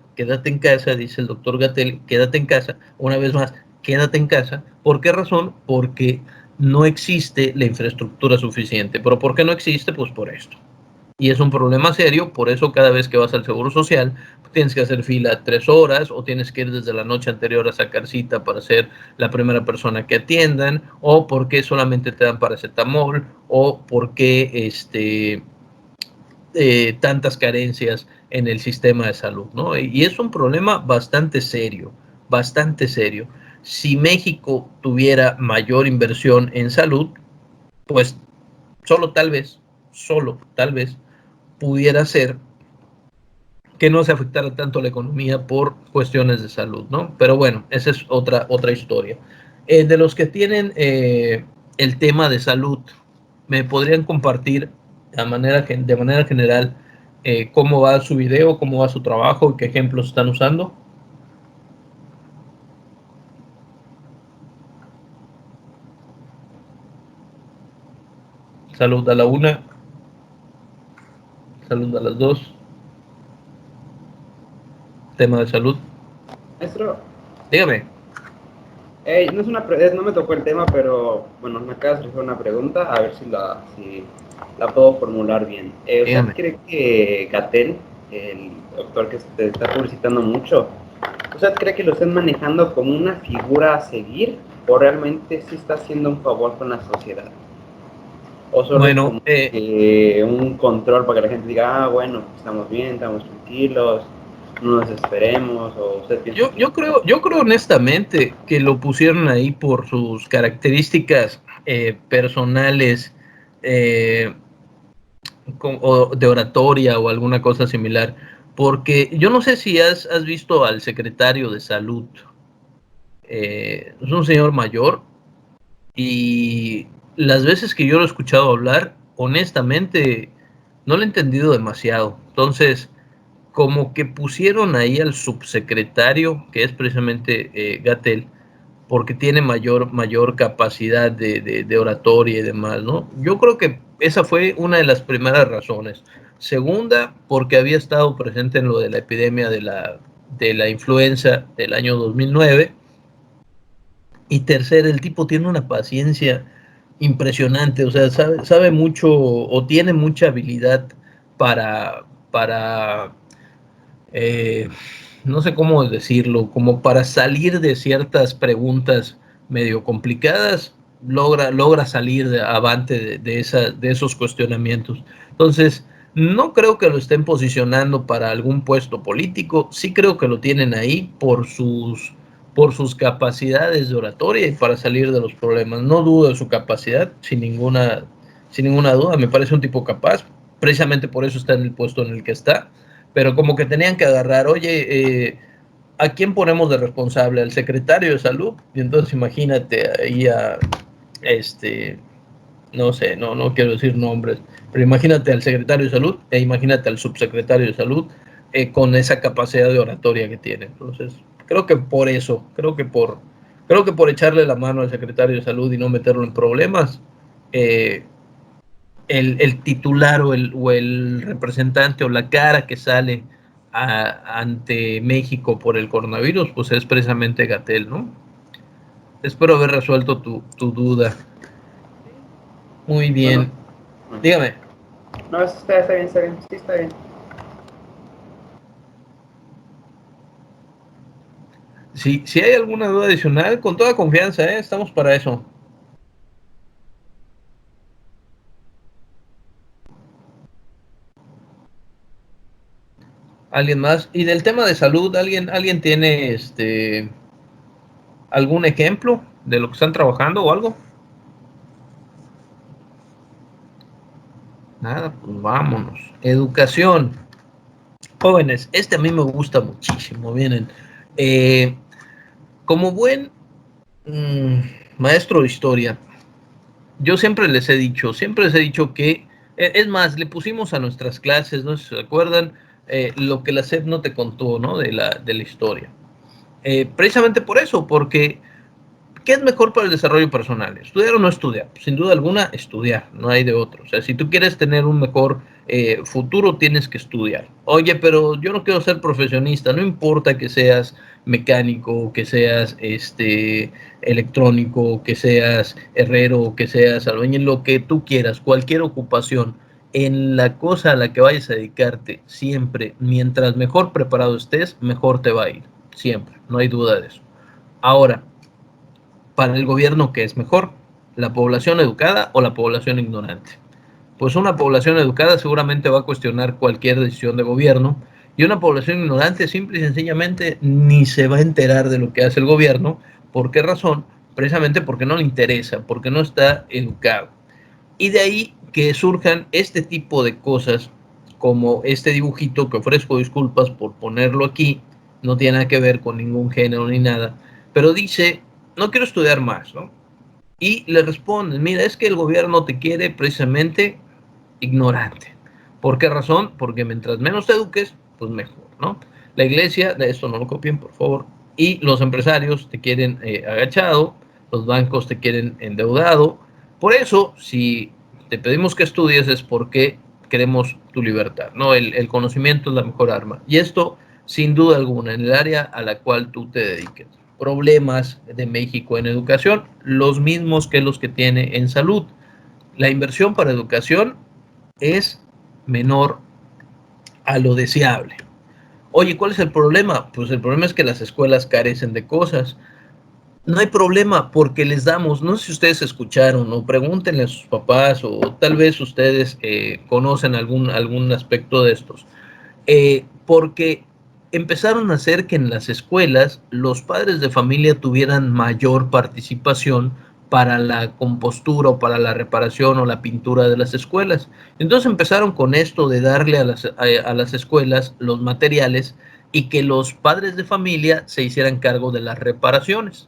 dice el doctor Gatel, quédate en casa, una vez más, quédate en casa. ¿Por qué razón? Porque no existe la infraestructura suficiente. ¿Pero por qué no existe? Pues por esto. Y es un problema serio, por eso cada vez que vas al Seguro Social tienes que hacer fila 3 horas o tienes que ir desde la noche anterior a sacar cita para ser la primera persona que atiendan, o porque solamente te dan paracetamol, o porque tantas carencias en el sistema de salud, ¿no? Y es un problema bastante serio, bastante serio. Si México tuviera mayor inversión en salud, pues solo tal vez, pudiera ser que no se afectara tanto la economía por cuestiones de salud, ¿no? Pero bueno, esa es otra historia. De los que tienen el tema de salud, ¿me podrían compartir de manera general cómo va su video, cómo va su trabajo y qué ejemplos están usando? Salud a la una, salud a las dos, tema de salud. Maestro, Dígame. no es no me tocó el tema, pero bueno, me acabas de hacer una pregunta, a ver si la puedo formular bien. ¿Usted cree que Gatell, el doctor que se está publicitando mucho, usted cree que lo estén manejando como una figura a seguir o realmente sí está haciendo un favor con la sociedad? ¿O solo es como un control para que la gente diga, ah, bueno, estamos bien, estamos tranquilos, no nos esperemos? ¿O usted piensa yo creo honestamente que lo pusieron ahí por sus características personales, o de oratoria o alguna cosa similar, porque yo no sé si has visto al secretario de salud. Es un señor mayor y las veces que yo lo he escuchado hablar, honestamente, no lo he entendido demasiado. Entonces, como que pusieron ahí al subsecretario, que es precisamente Gatell, porque tiene mayor capacidad de oratoria y demás, ¿no? Yo creo que esa fue una de las primeras razones. Segunda, porque había estado presente en lo de la epidemia de la influenza del año 2009. Y tercera, el tipo tiene una paciencia impresionante, o sea, sabe mucho o tiene mucha habilidad para eh, no sé cómo decirlo, como para salir de ciertas preguntas medio complicadas, logra salir avante de esos cuestionamientos. Entonces, no creo que lo estén posicionando para algún puesto político, sí creo que lo tienen ahí por sus capacidades de oratoria y para salir de los problemas. No dudo de su capacidad, sin ninguna duda, me parece un tipo capaz, precisamente por eso está en el puesto en el que está, pero como que tenían que agarrar, oye, ¿a quién ponemos de responsable? ¿Al secretario de salud? Y entonces imagínate ahí no sé, no quiero decir nombres, pero imagínate al secretario de salud e imagínate al subsecretario de salud con esa capacidad de oratoria que tiene. Entonces, creo que por eso, creo que por echarle la mano al secretario de salud y no meterlo en problemas, eh, el titular o el representante o la cara que sale ante México por el coronavirus, pues es precisamente Gatell, ¿no? Espero haber resuelto tu duda. Muy bien. Bueno, dígame. No, está bien, sí está bien. Si hay alguna duda adicional, con toda confianza, estamos para eso. ¿Alguien más? Y del tema de salud, ¿alguien tiene algún ejemplo de lo que están trabajando o algo? Nada, pues vámonos. Educación. Jóvenes, a mí me gusta muchísimo. Miren, como buen maestro de historia, yo siempre les he dicho que, es más, le pusimos a nuestras clases, no sé si se acuerdan, lo que la SEP no te contó, ¿no? De la historia. Precisamente por eso, porque ¿qué es mejor para el desarrollo personal? ¿Estudiar o no estudiar? Sin duda alguna, estudiar, no hay de otro. O sea, si tú quieres tener un mejor futuro, tienes que estudiar. Oye, pero yo no quiero ser profesionista, no importa que seas mecánico, que seas electrónico, que seas herrero, que seas albañil, lo que tú quieras, cualquier ocupación, en la cosa a la que vayas a dedicarte, siempre, mientras mejor preparado estés, mejor te va a ir, siempre, no hay duda de eso. Ahora, para el gobierno, ¿qué es mejor? ¿La población educada o la población ignorante? Pues una población educada seguramente va a cuestionar cualquier decisión de gobierno, y una población ignorante simple y sencillamente ni se va a enterar de lo que hace el gobierno. ¿Por qué razón? Precisamente porque no le interesa, porque no está educado. Y de ahí que surjan este tipo de cosas, como este dibujito que ofrezco disculpas por ponerlo aquí, no tiene nada que ver con ningún género ni nada, pero dice, no quiero estudiar más, ¿no? Y le responden, mira, es que el gobierno te quiere precisamente ignorante. ¿Por qué razón? Porque mientras menos te eduques, pues mejor, ¿no? La iglesia, de esto no lo copien, por favor, y los empresarios te quieren agachado, los bancos te quieren endeudado. Por eso, si te pedimos que estudies es porque queremos tu libertad, ¿no? El conocimiento es la mejor arma. Y esto, sin duda alguna, en el área a la cual tú te dediques. Problemas de México en educación, los mismos que los que tiene en salud. La inversión para educación es menor a lo deseable. Oye, ¿cuál es el problema? Pues el problema es que las escuelas carecen de cosas. No hay problema porque les damos, no sé si ustedes escucharon o pregúntenle a sus papás o tal vez ustedes conocen algún aspecto de estos. Porque empezaron a hacer que en las escuelas los padres de familia tuvieran mayor participación para la compostura o para la reparación o la pintura de las escuelas. Entonces empezaron con esto de darle a las escuelas los materiales y que los padres de familia se hicieran cargo de las reparaciones.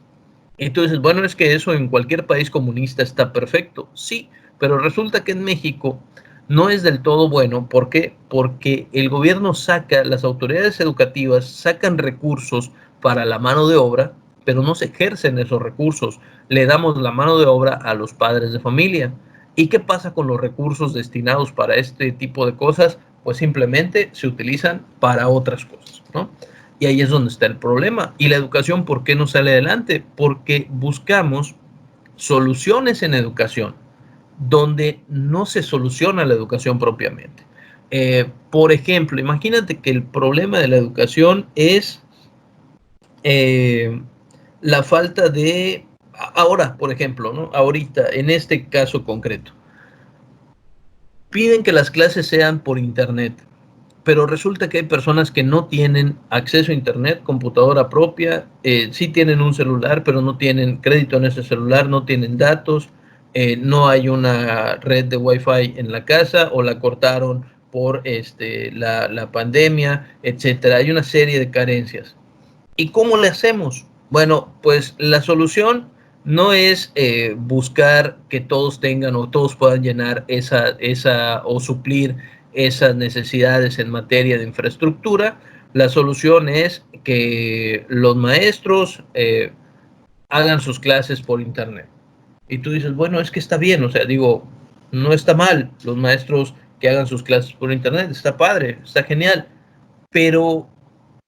Entonces, bueno, es que eso en cualquier país comunista está perfecto, sí, pero resulta que en México no es del todo bueno. ¿Por qué? Porque el gobierno saca, las autoridades educativas sacan recursos para la mano de obra, pero no se ejercen esos recursos. Le damos la mano de obra a los padres de familia. ¿Y qué pasa con los recursos destinados para este tipo de cosas? Pues simplemente se utilizan para otras cosas, ¿no? Y ahí es donde está el problema. ¿Y la educación por qué no sale adelante? Porque buscamos soluciones en educación donde no se soluciona la educación propiamente. Por ejemplo, imagínate que el problema de la educación es la falta de, ahora, por ejemplo, ¿no? Ahorita, en este caso concreto, piden que las clases sean por internet, pero resulta que hay personas que no tienen acceso a internet, computadora propia, sí tienen un celular, pero no tienen crédito en ese celular, no tienen datos, no hay una red de wifi en la casa o la cortaron por la pandemia, etcétera. Hay una serie de carencias. ¿Y cómo le hacemos? Bueno, pues la solución no es buscar que todos tengan o todos puedan llenar esa o suplir esas necesidades en materia de infraestructura. La solución es que los maestros hagan sus clases por internet. Y tú dices, bueno, es que está bien, o sea, digo, no está mal los maestros que hagan sus clases por internet, está padre, está genial, pero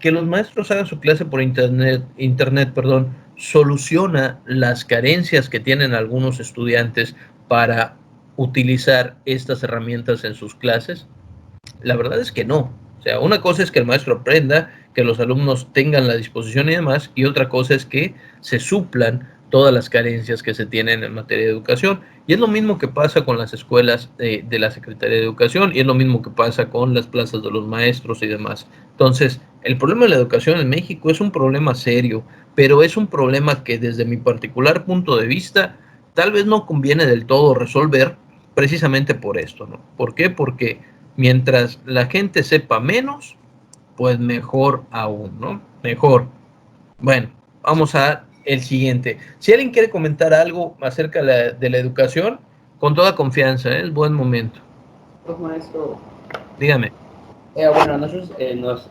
que los maestros hagan su clase por internet, perdón, soluciona las carencias que tienen algunos estudiantes para utilizar estas herramientas en sus clases. La verdad es que no. O sea, una cosa es que el maestro aprenda, que los alumnos tengan la disposición y demás, y otra cosa es que se suplan todas las carencias que se tienen en materia de educación. Y es lo mismo que pasa con las escuelas de la Secretaría de Educación, y es lo mismo que pasa con las plazas de los maestros y demás. Entonces, el problema de la educación en México es un problema serio, pero es un problema que desde mi particular punto de vista tal vez no conviene del todo resolver precisamente por esto, ¿no? ¿Por qué? Porque mientras la gente sepa menos, pues mejor aún, ¿no? Mejor. Bueno, vamos a el siguiente. Si alguien quiere comentar algo acerca de la educación, con toda confianza, ¿eh? Es buen momento. Pues maestro. Dígame. Bueno, nosotros nos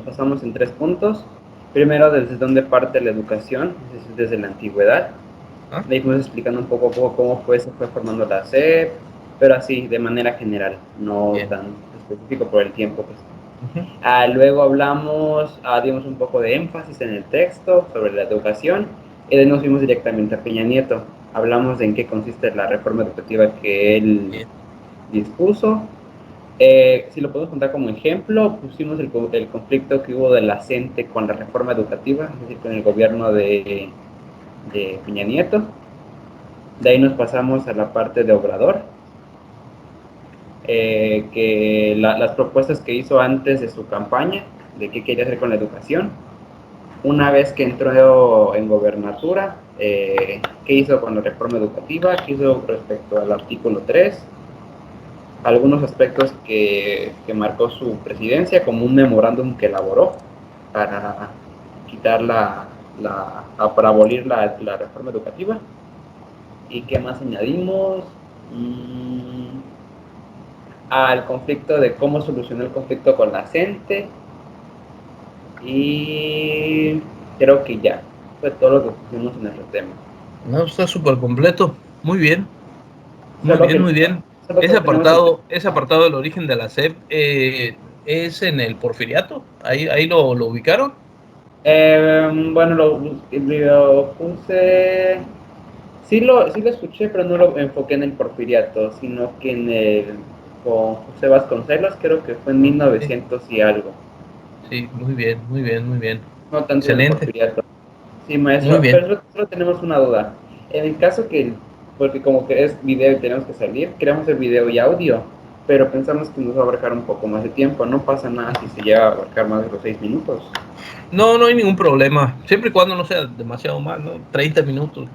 basamos en 3 puntos. Primero, desde dónde parte la educación, desde la antigüedad. Le fuimos explicando un poco a poco cómo se fue formando la SEP, pero así, de manera general, no Bien. tan específico por el tiempo. Pues. Luego dimos un poco de énfasis en el texto sobre la educación, y de ahí nos fuimos directamente a Peña Nieto. Hablamos de en qué consiste la reforma educativa que él dispuso. Si lo podemos contar como ejemplo, pusimos el conflicto que hubo de la CENTE con la reforma educativa, es decir, con el gobierno de Peña Nieto. De ahí nos pasamos a la parte de Obrador, que las propuestas que hizo antes de su campaña, de qué quería hacer con la educación. Una vez que entró en gobernatura, qué hizo con la reforma educativa, qué hizo respecto al artículo 3, algunos aspectos que marcó su presidencia, como un memorándum que elaboró para quitar para abolir la reforma educativa. ¿Y qué más añadimos? Al conflicto de cómo solucionó el conflicto con la CENTE. Y creo que ya fue todo lo que pusimos en el tema. No, está súper completo. Muy bien. Muy bien, muy bien. Ese apartado del origen de la SEP es en el Porfiriato. Ahí lo ubicaron. Bueno, lo puse. Sí lo escuché, pero no lo enfoqué en el Porfiriato, sino que con José Vasconcelos, creo que fue en 1900 y algo. Sí, muy bien, muy bien, muy bien. No tanto Excelente. en el Porfiriato. Sí, maestro, Muy bien. pero solo tenemos una duda. En el caso porque como que es video y tenemos que salir, queremos el video y audio, pero pensamos que nos va a abarcar un poco más de tiempo. No pasa nada si se llega a abarcar más de los 6 minutos. No hay ningún problema. Siempre y cuando no sea demasiado más, ¿no? 30 minutos.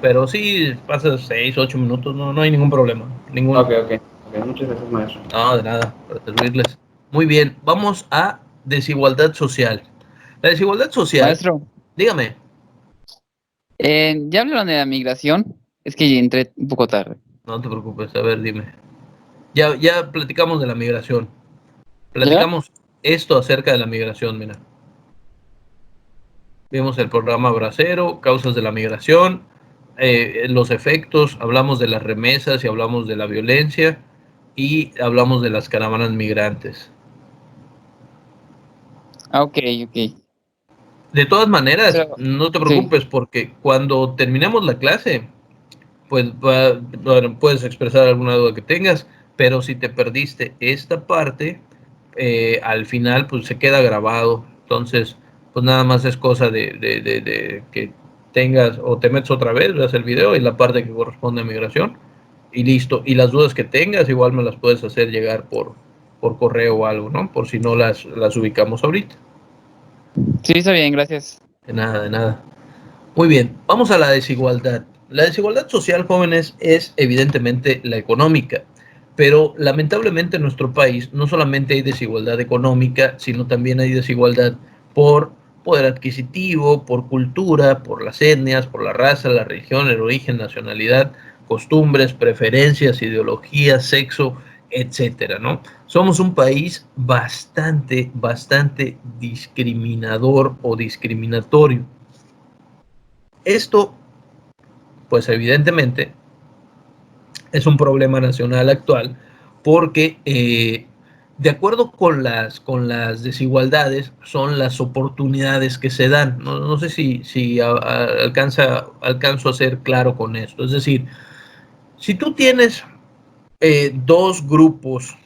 Pero sí, pasa 6, 8 minutos, no hay ningún problema. Ninguno. Ok. Muchas gracias, maestro. No, de nada, para servirles. Muy bien, vamos a desigualdad social. La desigualdad social. Maestro. Dígame. ¿Ya hablaron de la migración? Es que entré un poco tarde. No te preocupes, a ver, dime. Ya platicamos de la migración. Platicamos esto acerca de la migración, mira. Vimos el programa Bracero, causas de la migración, los efectos, hablamos de las remesas y hablamos de la violencia y hablamos de las caravanas migrantes. Ok. De todas maneras, Pero, no te preocupes, sí, porque cuando terminemos la clase, pues puedes expresar alguna duda que tengas, pero si te perdiste esta parte, al final pues se queda grabado. Entonces, pues nada más es cosa de que tengas o te metes otra vez, veas el video y la parte que corresponde a migración y listo. Y las dudas que tengas igual me las puedes hacer llegar por correo o algo, ¿no? Por si no las ubicamos ahorita. Sí, está bien, gracias. De nada. Muy bien, vamos a la desigualdad. La desigualdad social, jóvenes, es evidentemente la económica, pero lamentablemente en nuestro país no solamente hay desigualdad económica, sino también hay desigualdad por poder adquisitivo, por cultura, por las etnias, por la raza, la religión, el origen, nacionalidad, costumbres, preferencias, ideologías, sexo, etcétera, ¿no? Somos un país bastante discriminador o discriminatorio. Esto, pues evidentemente, es un problema nacional actual porque de acuerdo con las desigualdades son las oportunidades que se dan. No sé si alcanzo a ser claro con esto. Es decir, si tú tienes dos grupos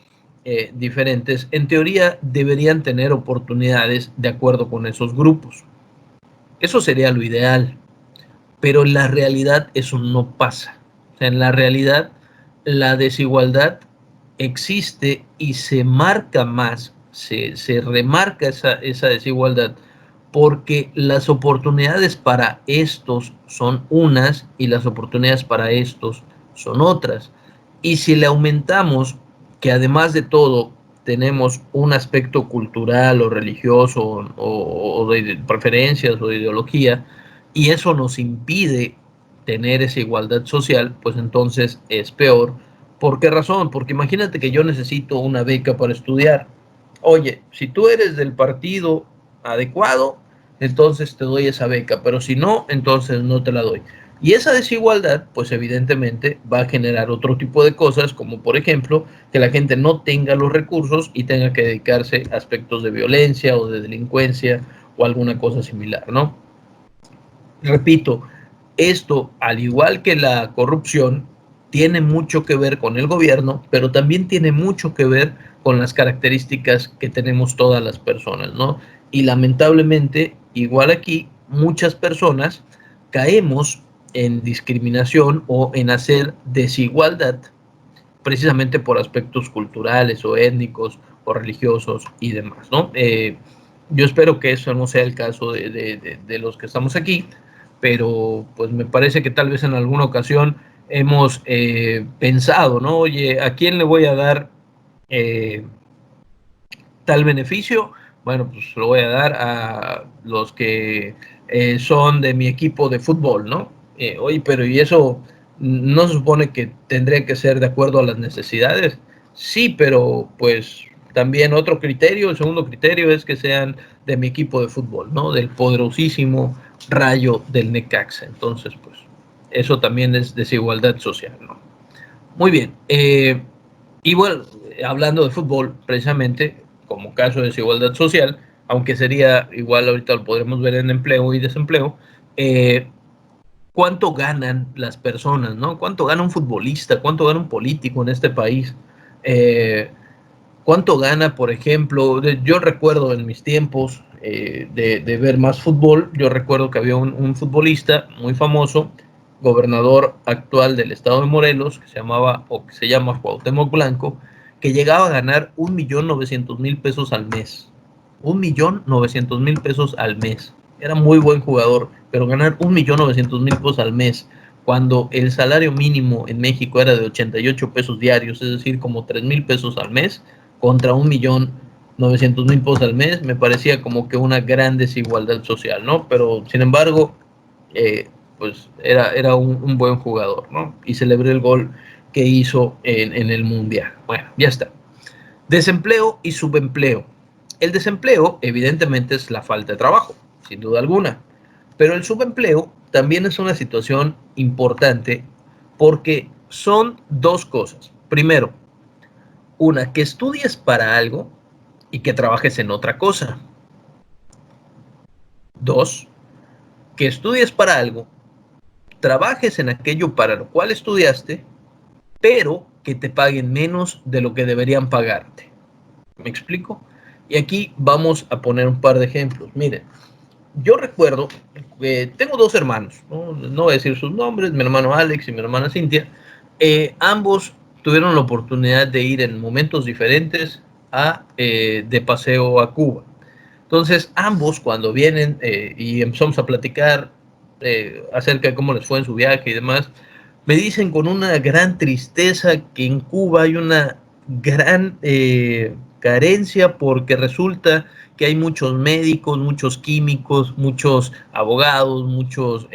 diferentes, en teoría deberían tener oportunidades de acuerdo con esos grupos. Eso sería lo ideal. Pero en la realidad eso no pasa. O sea, en la realidad la desigualdad existe y se marca más, se remarca esa desigualdad porque las oportunidades para estos son unas y las oportunidades para estos son otras. Y si le aumentamos que además de todo tenemos un aspecto cultural o religioso o de preferencias o de ideología, y eso nos impide tener esa igualdad social, pues entonces es peor. ¿Por qué razón? Porque imagínate que yo necesito una beca para estudiar. Oye, si tú eres del partido adecuado, entonces te doy esa beca, pero si no, entonces no te la doy. Y esa desigualdad, pues evidentemente va a generar otro tipo de cosas, como por ejemplo, que la gente no tenga los recursos y tenga que dedicarse a aspectos de violencia o de delincuencia o alguna cosa similar, ¿no? Repito, esto, al igual que la corrupción, tiene mucho que ver con el gobierno, pero también tiene mucho que ver con las características que tenemos todas las personas, ¿no? Y lamentablemente, igual aquí, muchas personas caemos en discriminación o en hacer desigualdad precisamente por aspectos culturales o étnicos o religiosos y demás, ¿no? Yo espero que eso no sea el caso de los que estamos aquí, pero pues me parece que tal vez en alguna ocasión hemos pensado, ¿no? Oye, ¿a quién le voy a dar eh, tal beneficio? Bueno, pues lo voy a dar a los que son de mi equipo de fútbol, ¿no? Oye, pero ¿y eso no se supone que tendría que ser de acuerdo a las necesidades? Sí, pero pues también otro criterio, el segundo criterio es que sean de mi equipo de fútbol, ¿no? Del poderosísimo Rayo del Necaxa. Entonces, pues eso también es desigualdad social, ¿no? Muy bien. Y bueno, hablando de fútbol, precisamente, como caso de desigualdad social, aunque sería igual, ahorita lo podremos ver en empleo y desempleo, ¿cuánto ganan las personas, no? ¿Cuánto gana un futbolista? ¿Cuánto gana un político en este país? ¿Cuánto gana, por ejemplo? Yo recuerdo en mis tiempos de ver más fútbol, yo recuerdo que había un futbolista muy famoso, gobernador actual del estado de Morelos, que se llamaba, o que se llama Cuauhtémoc Blanco, que llegaba a ganar 1.900.000 pesos al mes. 1.900.000 pesos al mes. Era muy buen jugador, pero ganar 1.900.000 pesos al mes, cuando el salario mínimo en México era de 88 pesos diarios, es decir, como 3.000 pesos al mes, contra 1.900.000 pesos al mes, me parecía como que una gran desigualdad social, ¿no? Pero, sin embargo, pues era un buen jugador, ¿no? Y celebré el gol que hizo en el Mundial. Bueno, ya está. Desempleo y subempleo. El desempleo, evidentemente, es la falta de trabajo, sin duda alguna. Pero el subempleo también es una situación importante porque son dos cosas. Primero, una, que estudies para algo y que trabajes en otra cosa. Dos, que estudies para algo, trabajes en aquello para lo cual estudiaste, pero que te paguen menos de lo que deberían pagarte. ¿Me explico? Y aquí vamos a poner un par de ejemplos. Miren, yo recuerdo, tengo dos hermanos, no voy a decir sus nombres, mi hermano Alex y mi hermana Cintia, ambos tuvieron la oportunidad de ir en momentos diferentes de paseo a Cuba. Entonces, ambos cuando vienen y empezamos a platicar acerca de cómo les fue en su viaje y demás, me dicen con una gran tristeza que en Cuba hay una gran carencia porque resulta que hay muchos médicos, muchos químicos, muchos abogados, muchos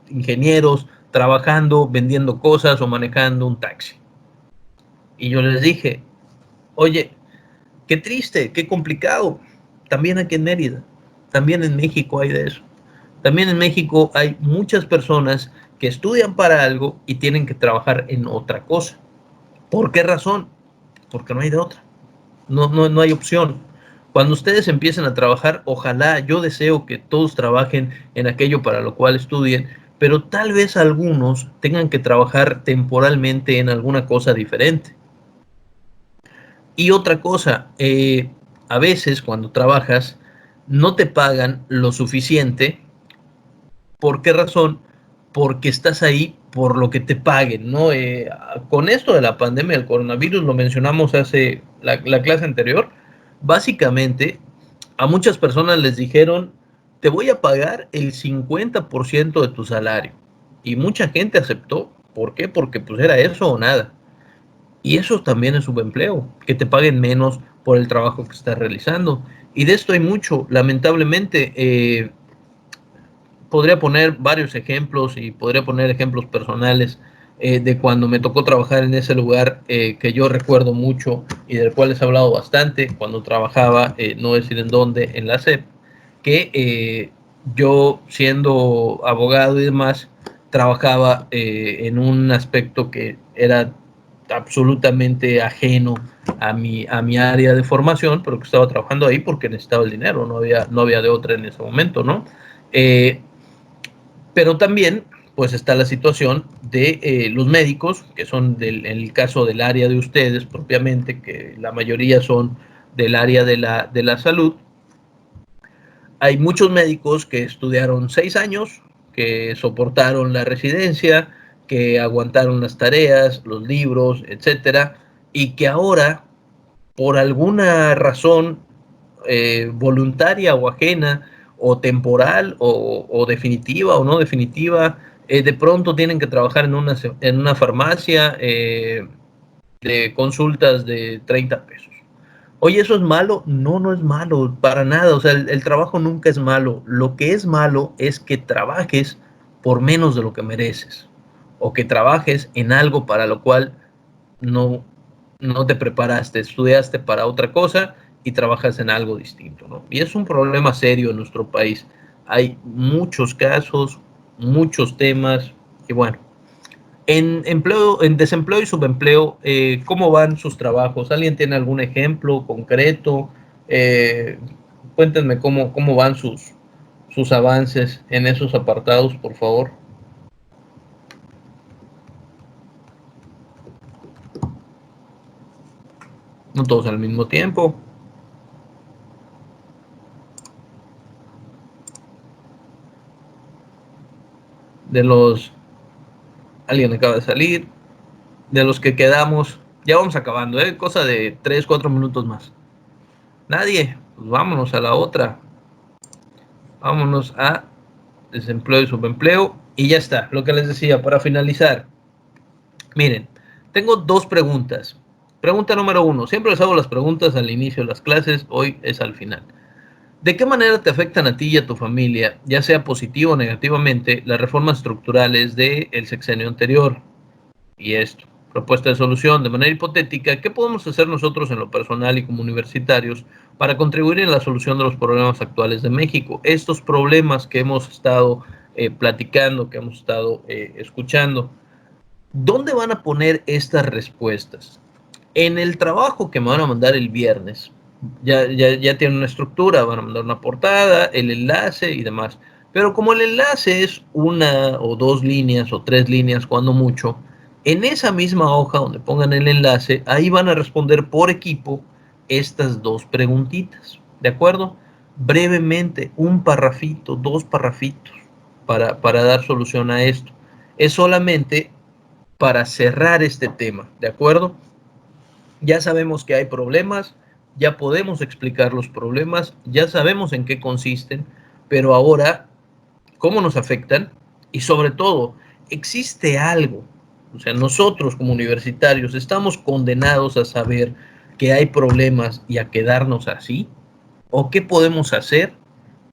ingenieros trabajando, vendiendo cosas o manejando un taxi. Y yo les dije, oye, qué triste, qué complicado. También aquí en Mérida, también en México hay de eso. También en México hay muchas personas que estudian para algo y tienen que trabajar en otra cosa. ¿Por qué razón? Porque no hay de otra. No hay opción. Cuando ustedes empiecen a trabajar, ojalá, yo deseo que todos trabajen en aquello para lo cual estudien, pero tal vez algunos tengan que trabajar temporalmente en alguna cosa diferente. Y otra cosa, a veces cuando trabajas no te pagan lo suficiente. ¿Por qué razón? Porque estás ahí por lo que te paguen, ¿no? Con esto de la pandemia del coronavirus, lo mencionamos hace la clase anterior, básicamente a muchas personas les dijeron, te voy a pagar el 50% de tu salario. Y mucha gente aceptó. ¿Por qué? Porque pues era eso o nada. Y eso también es subempleo, que te paguen menos por el trabajo que estás realizando. Y de esto hay mucho, lamentablemente. Podría poner varios ejemplos y podría poner ejemplos personales de cuando me tocó trabajar en ese lugar que yo recuerdo mucho y del cual les he hablado bastante, cuando trabajaba, no decir en dónde, en la SEP. que yo, siendo abogado y demás, trabajaba en un aspecto que era absolutamente ajeno a mi área de formación, pero que estaba trabajando ahí porque necesitaba el dinero, no había de otra en ese momento, ¿no? Pero también, pues está la situación de los médicos, que son en el caso del área de ustedes propiamente, que la mayoría son del área de la salud. Hay muchos médicos que estudiaron 6 años, que soportaron la residencia, que aguantaron las tareas, los libros, etcétera, y que ahora, por alguna razón voluntaria o ajena, o temporal, o definitiva o no definitiva, de pronto tienen que trabajar en una farmacia de consultas de 30 pesos. Oye, ¿eso es malo? No, no es malo, para nada. O sea, el trabajo nunca es malo. Lo que es malo es que trabajes por menos de lo que mereces. O que trabajes en algo para lo cual no, no te preparaste, estudiaste para otra cosa y trabajas en algo distinto, ¿no? Y es un problema serio en nuestro país. Hay muchos casos, muchos temas, y bueno, en empleo, en desempleo y subempleo, ¿cómo van sus trabajos? ¿Alguien tiene algún ejemplo concreto? Cuéntenme cómo van sus avances en esos apartados, por favor. No todos al mismo tiempo. De los... Alguien acaba de salir. De los que quedamos, ya vamos acabando, cosa de 3, 4 minutos más. Nadie, pues vámonos a la otra. Vámonos a desempleo y subempleo. Y ya está, lo que les decía, para finalizar. Miren, tengo 2 preguntas. Pregunta número 1, siempre les hago las preguntas al inicio de las clases, hoy es al final. ¿De qué manera te afectan a ti y a tu familia, ya sea positivo o negativamente, las reformas estructurales del sexenio anterior? Y esto, propuesta de solución, de manera hipotética, ¿qué podemos hacer nosotros en lo personal y como universitarios para contribuir en la solución de los problemas actuales de México? Estos problemas que hemos estado platicando, que hemos estado escuchando, ¿dónde van a poner estas respuestas? En el trabajo que me van a mandar el viernes, ya tiene una estructura, van a mandar una portada, el enlace y demás. Pero como el enlace es 1 o 2 líneas o 3 líneas, cuando mucho, en esa misma hoja donde pongan el enlace, ahí van a responder por equipo estas 2 preguntitas, ¿de acuerdo? Brevemente, 1 parrafito, 2 parrafitos para dar solución a esto. Es solamente para cerrar este tema, ¿de acuerdo? Ya sabemos que hay problemas, ya podemos explicar los problemas, ya sabemos en qué consisten, pero ahora, ¿cómo nos afectan? Y sobre todo, ¿existe algo? O sea, nosotros como universitarios estamos condenados a saber que hay problemas y a quedarnos así. ¿O qué podemos hacer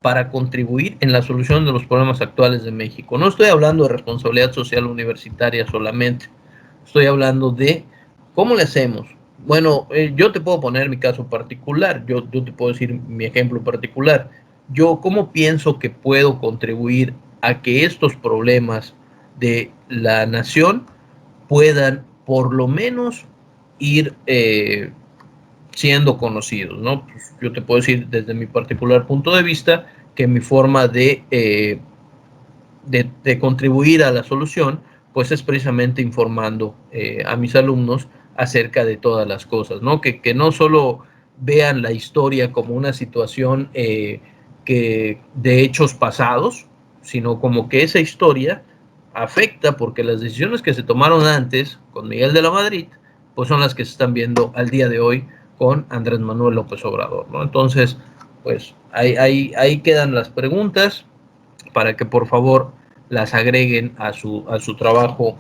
para contribuir en la solución de los problemas actuales de México? No estoy hablando de responsabilidad social universitaria solamente, estoy hablando de cómo le hacemos. Bueno, yo te puedo poner mi caso particular, yo te puedo decir mi ejemplo particular. Yo, ¿cómo pienso que puedo contribuir a que estos problemas de la nación puedan por lo menos ir siendo conocidos, ¿no? Pues yo te puedo decir desde mi particular punto de vista que mi forma de contribuir a la solución, pues es precisamente informando a mis alumnos acerca de todas las cosas, ¿no? Que no solo vean la historia como una situación que de hechos pasados, sino como que esa historia afecta porque las decisiones que se tomaron antes con Miguel de la Madrid, pues son las que se están viendo al día de hoy con Andrés Manuel López Obrador, ¿no? Entonces, pues ahí quedan las preguntas para que por favor las agreguen a su trabajo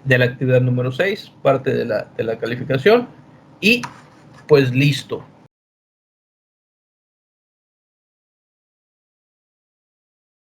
de la actividad número 6, parte de la calificación, y pues listo.